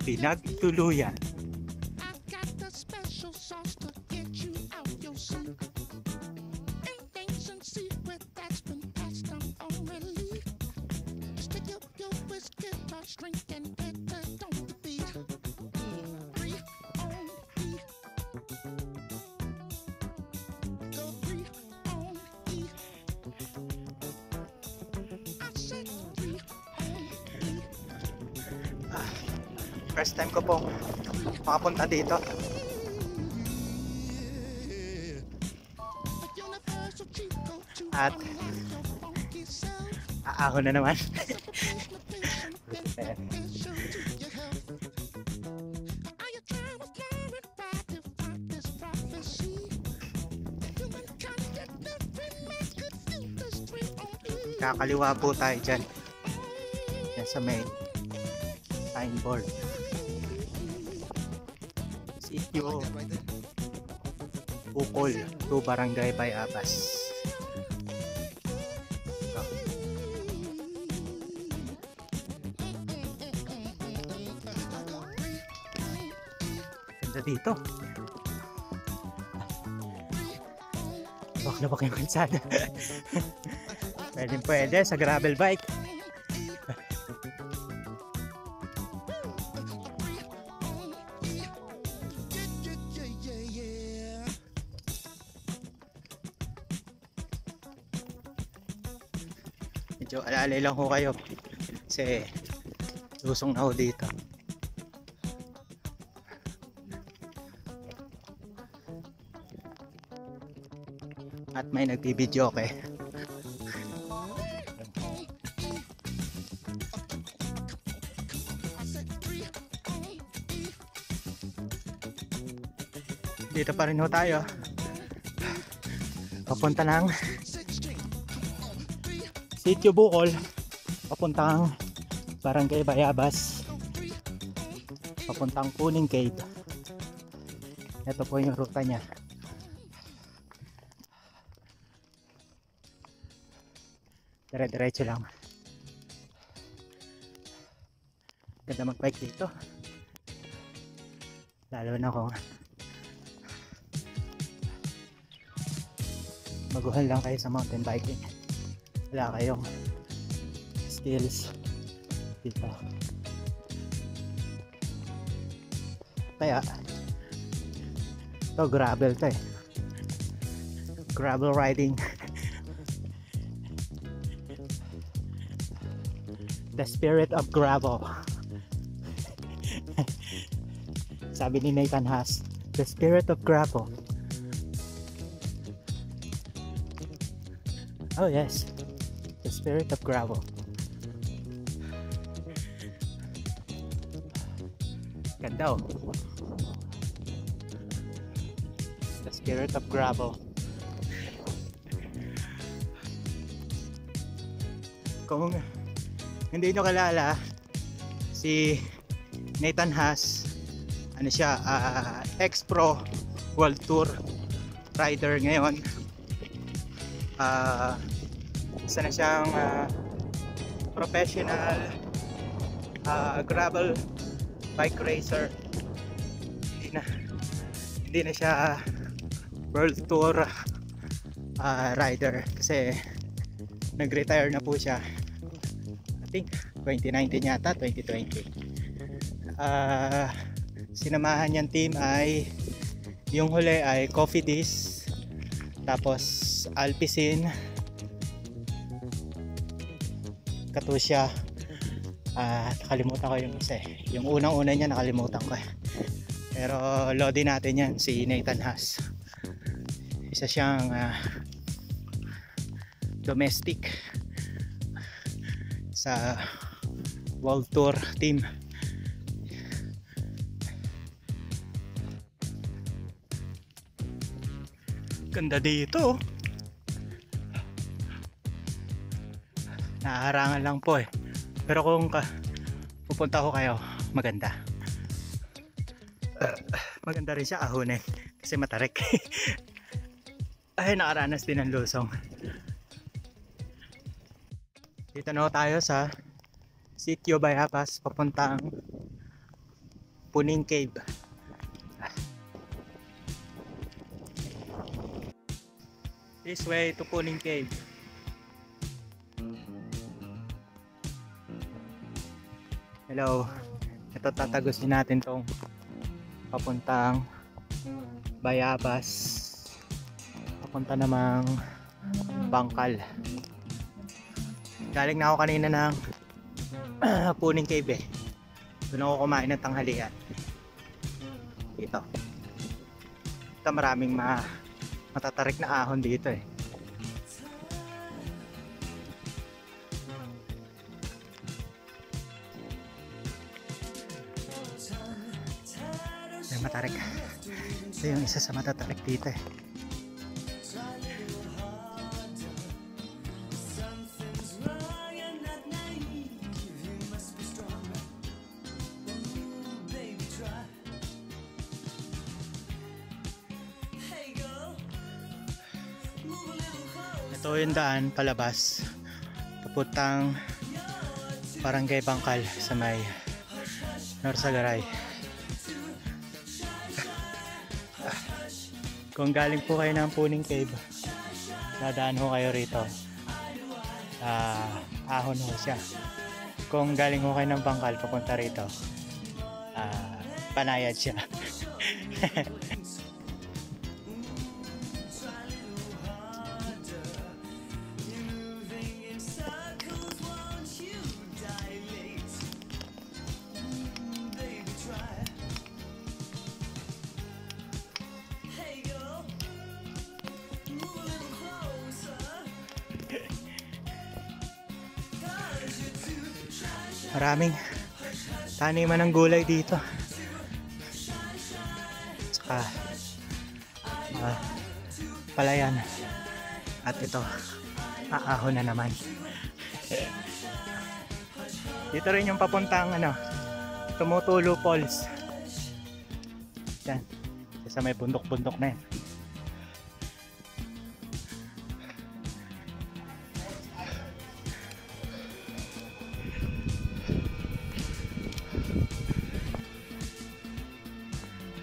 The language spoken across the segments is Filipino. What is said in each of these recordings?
Pinagtuluyan. First time ko pong makapunta dito. At aahon na naman. Kakaliwa po tayo dyan. Yan sa may signboard. Sitio Bukol to Barangay Bayabas. Ganda dito. Bak na bak yung kalsada. Pwede sa gravel bike. Medyo alalay lang ho kayo kasi lusong na ho dito. At may nagbibidyo okay. Dito pa rin ho tayo. Papunta ng Sitio Bukol, papuntang Barangay Bayabas, papuntang Puning Cave. Ito po yung ruta niya. Dire-diretso lang. Ganda mag-bike dito. Lalo na kung maguhan lang kayo sa mountain biking. Wala kayong skills dito. Kaya ito gravel to eh. Gravel riding. The spirit of gravel. Sabi ni Nathan Haas, the spirit of gravel. Oh yes, the spirit of gravel. Ganda oh. The spirit of gravel. Kung hindi nyo kilala si Nathan Haas, ano siya, ex-pro World Tour rider ngayon. Isa na siyang professional gravel bike racer. Hindi na siya World Tour rider kasi nag-retire na po siya. I think 2019 yata, 2020. Sinamahan niyang team ay yung huli ay Cofidis, tapos Alpecin, Katusha, nakalimutan ko yung isa eh. Yung unang-una niya nakalimutan ko eh. Pero lodi natin yan, si Nathan Haas. Isa siyang domestic sa World Tour team. Ganda dito. Naharangan lang po eh. Pero kung pupunta ko kayo, maganda. Maganda rin siya ahonin kasi matarik. Ay, nakaranas din ng lusong. Dito na tayo sa Sitio Bayapas papuntang Puning Cave. This way to Puning Cave. Hello. Ito tatagusin natin tong papuntang Bayabas, papunta namang Bangkal. Galing na ako kanina ng Puning Cave eh. Doon ako kumain ng tanghalian dito. Ito maraming matatarik na ahon dito eh. Matarik. Ito yung isa sa matatarik dito eh. Ito yung daan palabas papuntang Barangay Bangkal sa may Norsagaray. Kung galing po kayo ng Puning Cave, dadaan ho kayo rito. Ahon ho siya. Kung galing ho kayo ng Bangkal papunta rito, panayad siya. Maraming taniman ng gulay dito. Tsaka palayan. At ito, aahon na naman. Dito rin yung papuntang Tumutulo Falls. Yan. Sa may bundok-bundok na yan.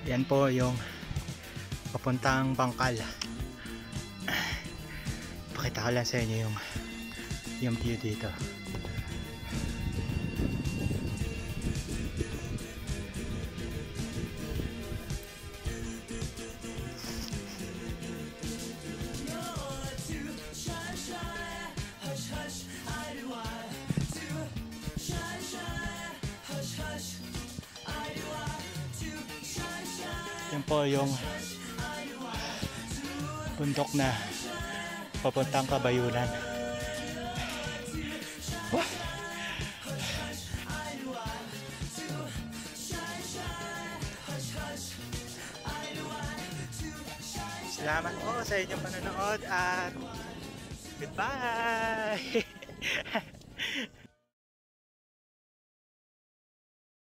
Yan po yung papuntang Bangkal. Pakita ko lang sa inyo yung view dito. Yan po yung bundok na papuntang Kabayunan. Salamat po sa inyong panonood at goodbye!